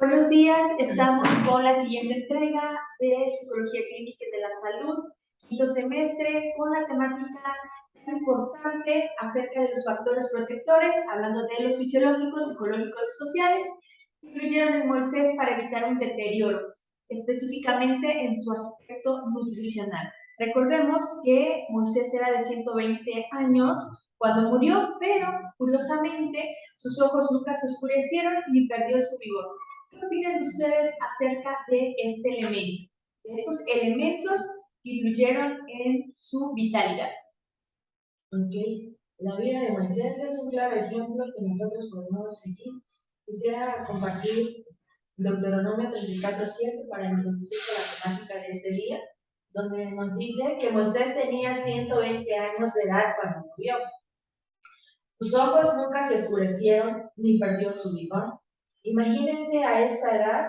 Buenos días, estamos con la siguiente entrega de Psicología Clínica y de la Salud, quinto semestre, con la temática tan importante acerca de los factores protectores, hablando de los fisiológicos, psicológicos y sociales, que influyeron en Moisés para evitar un deterioro, específicamente en su aspecto nutricional. Recordemos que Moisés era de 120 años cuando murió, pero curiosamente sus ojos nunca se oscurecieron ni perdió su vigor. ¿Qué opinan ustedes acerca de este elemento, de estos elementos que influyeron en su vitalidad? Ok, la vida de Moisés es un claro ejemplo que nosotros podemos seguir. Quisiera compartir Deuteronomio 34:7 para introducir la temática de este día, donde nos dice que Moisés tenía 120 años de edad cuando murió. Sus ojos nunca se oscurecieron ni perdió su vigor. Imagínense a esta edad,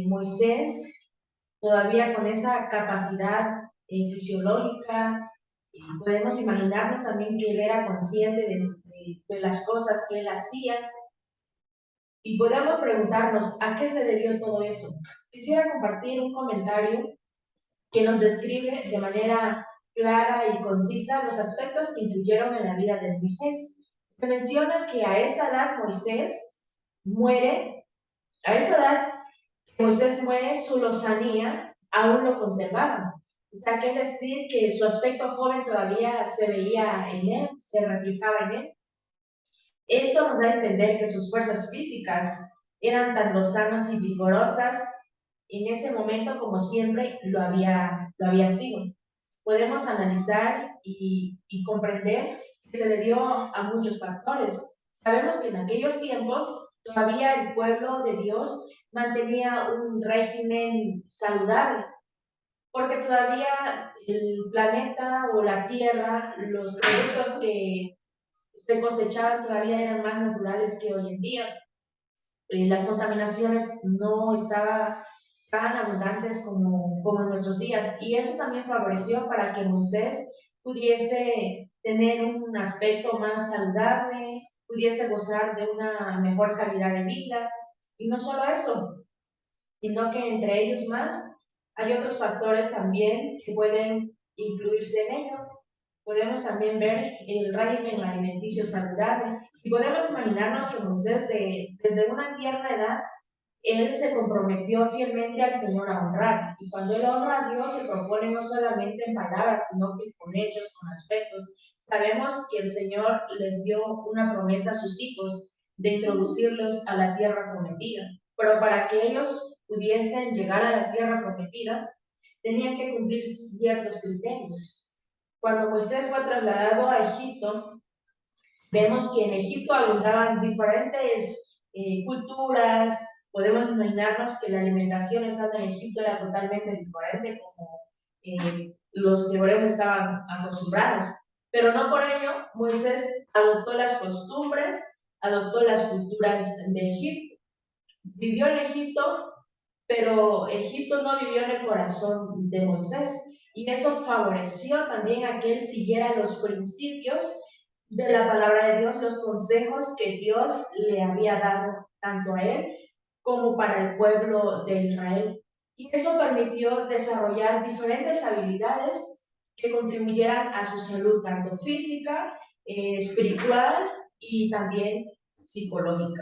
Moisés todavía con esa capacidad fisiológica, y podemos imaginarnos también que él era consciente de las cosas que él hacía, y podemos preguntarnos a qué se debió todo eso. Quisiera compartir un comentario que nos describe de manera clara y concisa los aspectos que influyeron en la vida de Moisés. Se menciona que a esa edad Moisés muere, a esa edad Moisés muere, su lozanía aún lo conservaba. O sea, quiere decir que su aspecto joven todavía se veía en él, se reflejaba en él. Eso nos da a entender que sus fuerzas físicas eran tan lozanas y vigorosas en ese momento como siempre lo había sido. Podemos analizar y comprender que se debió a muchos factores. Sabemos que en aquellos tiempos todavía el pueblo de Dios mantenía un régimen saludable, porque todavía el planeta o la tierra, los productos que se cosechaban todavía eran más naturales que hoy en día. Las contaminaciones no estaban tan abundantes como en nuestros días, y eso también favoreció para que Moisés pudiese tener un aspecto más saludable, pudiese gozar de una mejor calidad de vida. Y no solo eso, sino que entre ellos más hay otros factores también que pueden incluirse en ello. Podemos también ver el régimen alimenticio saludable, y podemos imaginarnos que Moisés desde una tierna edad él se comprometió fielmente al Señor a honrar, y cuando él honra a Dios se propone no solamente en palabras, sino que con hechos, con aspectos. Sabemos que el Señor les dio una promesa a sus hijos de introducirlos a la tierra prometida, pero para que ellos pudiesen llegar a la tierra prometida, tenían que cumplir ciertos criterios. Cuando Moisés fue trasladado a Egipto, vemos que en Egipto abundaban diferentes culturas. Podemos imaginarnos que la alimentación estando en Egipto era totalmente diferente como los hebreos estaban acostumbrados. Pero no por ello Moisés adoptó las costumbres, adoptó las culturas de Egipto. Vivió en Egipto, pero Egipto no vivió en el corazón de Moisés, y eso favoreció también a que él siguiera los principios de la palabra de Dios, los consejos que Dios le había dado tanto a él como para el pueblo de Israel. Y eso permitió desarrollar diferentes habilidades que contribuyeran a su salud, tanto física, espiritual y también psicológica.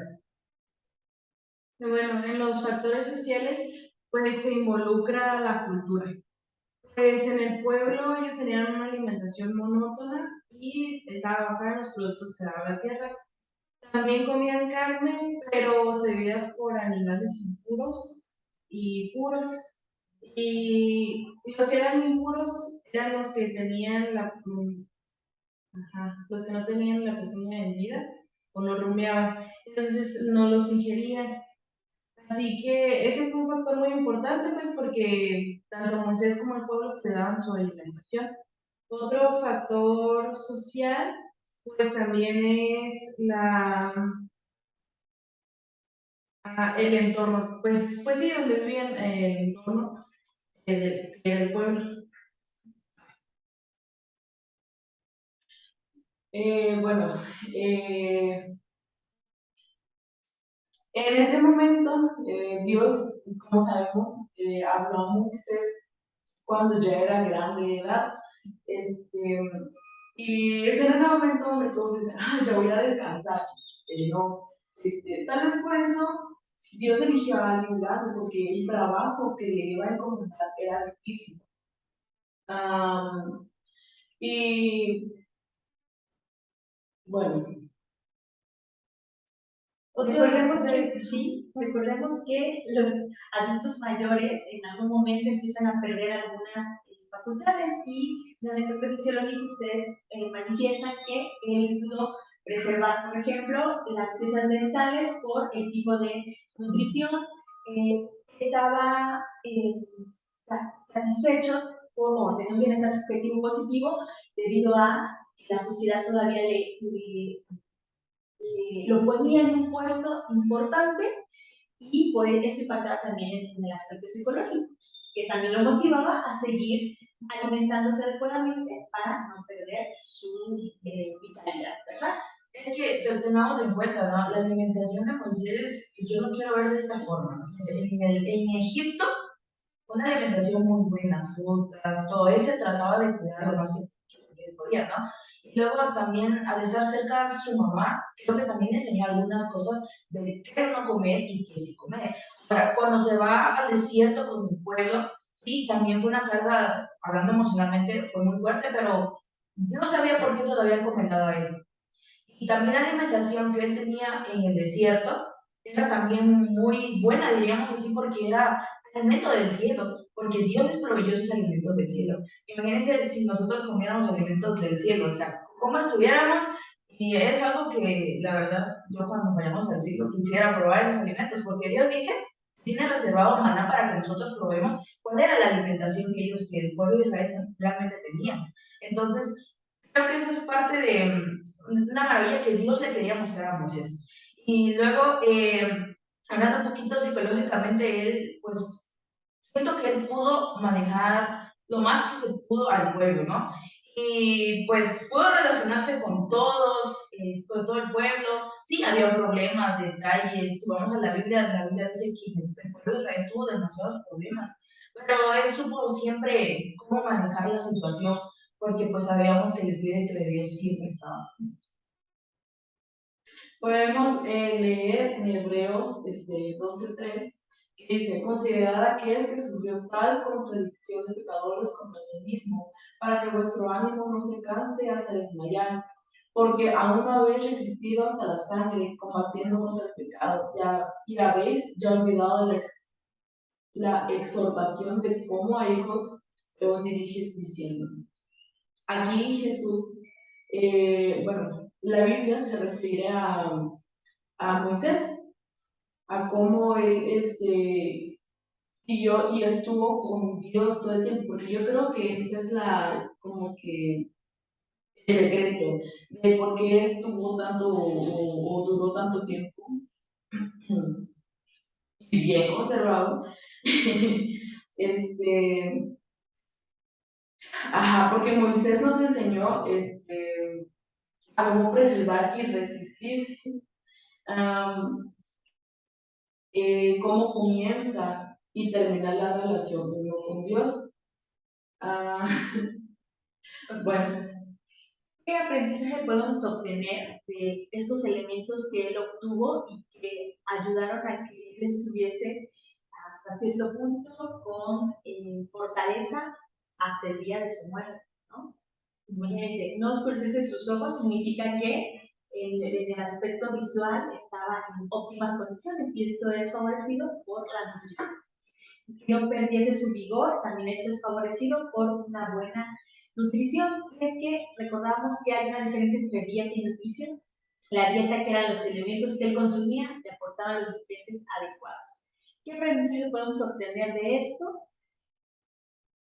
Bueno, en los factores sociales, pues se involucra la cultura. Pues en el pueblo ellos tenían una alimentación monótona y estaba basada en los productos que daba la tierra. También comían carne, pero servida por animales impuros y puros. Y los que eran impuros eran los que tenían los que no tenían la pezuña vendida o no rumiaban. Entonces no los ingerían. Así que ese fue un factor muy importante, pues porque tanto Moisés como el pueblo cuidaban su alimentación. Otro factor social, pues también es el entorno, pues sí, donde vivían el entorno que era el pueblo. Bueno, En ese momento, Dios, como sabemos, habló a Moisés cuando ya era grande de edad. Y es en ese momento donde todos dicen, ah, ya voy a descansar. No, tal vez por eso Dios eligió a alguien grande, porque el trabajo que le iba a encomendar era difícil. Y bueno, Recordemos que los adultos mayores en algún momento empiezan a perder algunas facultades y en el aspecto fisiológico ustedes manifiestan que él pudo preservar, por ejemplo, las piezas dentales por el tipo de nutrición, estaba satisfecho o tenía un bienestar subjetivo positivo debido a que la sociedad todavía lo ponía en un puesto importante y por esto impactaba también en el aspecto psicológico, que también lo motivaba a seguir alimentándose adecuadamente para no perder su vitalidad, ¿verdad? Es que tengamos en cuenta, ¿no? La alimentación de Moisés, yo lo quiero ver de esta forma, ¿no? En Egipto, una alimentación muy buena, frutas, todo, él se trataba de cuidar lo más que podía, ¿no? Y luego también, al estar cerca de su mamá, creo que también enseñó algunas cosas de qué no comer y qué sí comer. Ahora, cuando se va al desierto con mi pueblo, sí, también fue una carga, hablando emocionalmente, fue muy fuerte, pero yo no sabía por qué se lo habían comentado a él. Y también la alimentación que él tenía en el desierto era también muy buena, diríamos así, porque era alimento del cielo, porque Dios les proveyó esos alimentos del cielo. Imagínense si nosotros comiéramos alimentos del cielo, o sea, cómo estuviéramos, y es algo que la verdad yo cuando vayamos al cielo quisiera probar esos alimentos, porque Dios dice, tiene reservado maná para que nosotros probemos cuál era la alimentación que ellos, que el pueblo de Israel realmente tenía. Entonces, creo que eso es parte de una maravilla que Dios le quería mostrar a Moisés. Y luego, hablando un poquito psicológicamente, él, pues, siento que él pudo manejar lo más que se pudo al pueblo, ¿no? Y pues pudo relacionarse con todo el pueblo. Sí, había problemas, detalles. Si vamos a la Biblia dice que el pueblo de Israel tuvo demasiados problemas. Pero él supo siempre cómo manejar la situación, porque pues sabíamos que el Espíritu de Dios siempre estaba. Podemos leer en Hebreos 12:3, que dice, considerad aquel que sufrió tal contradicción de pecadores contra sí mismo, para que vuestro ánimo no se canse hasta desmayar, porque aún habéis resistido hasta la sangre, combatiendo contra el pecado, y habéis ya olvidado la exhortación de cómo a hijos os diriges diciendo. Aquí Jesús, bueno, la Biblia se refiere a Moisés, a cómo él siguió y estuvo con Dios todo el tiempo, porque yo creo que esta es como que el secreto de por qué tuvo tanto o duró tanto tiempo bien conservado. Porque Moisés nos enseñó a cómo preservar y resistir. Cómo comienza y termina la relación uno con Dios. Bueno. ¿Qué aprendizaje podemos obtener de esos elementos que él obtuvo y que ayudaron a que él estuviese hasta cierto punto con fortaleza hasta el día de su muerte, ¿no? Imagínense, no oscurecerse sus ojos significa que en el aspecto visual estaba en óptimas condiciones y esto es favorecido por la nutrición. Que no perdiese su vigor, también esto es favorecido por una buena nutrición. Es que recordamos que hay una diferencia entre dieta y nutrición. La dieta, que eran los elementos que él consumía, le aportaban los nutrientes adecuados. ¿Qué aprendizaje podemos obtener de esto?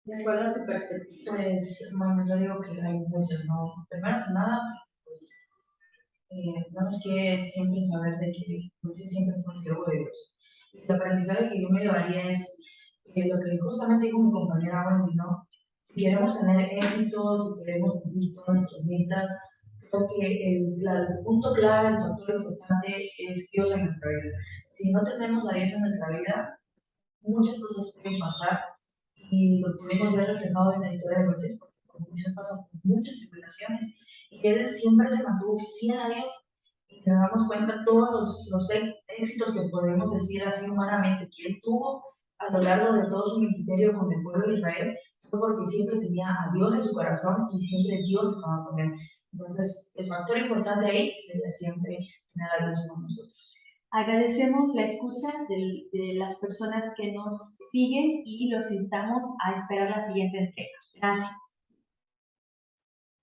De acuerdo a su perspectiva. Pues, bueno, yo digo que hay muchos, ¿no? Primero que nada, pues, tenemos que siempre saber de que Dios siempre fue el siervo de Dios. El aprendizaje que yo me llevaría es lo que justamente dijo mi compañera Wendy, ¿no? Si queremos tener éxito, si queremos cumplir todas nuestras metas, creo que el punto clave, el factor importante es Dios en nuestra vida. si no tenemos a Dios en nuestra vida, muchas cosas pueden pasar y lo podemos ver reflejado en la historia de Moisés, porque Moisés pasó por muchas tribulaciones y él siempre se mantuvo fiel a Dios. Y nos damos cuenta todos los éxitos que podemos decir así humanamente que él tuvo a lo largo de todo su ministerio con el pueblo de Israel, fue porque siempre tenía a Dios en su corazón y siempre Dios estaba con él. Entonces, el factor importante ahí sería siempre tener a Dios con nosotros. Agradecemos la escucha de las personas que nos siguen y los instamos a esperar la siguiente entrega. Gracias.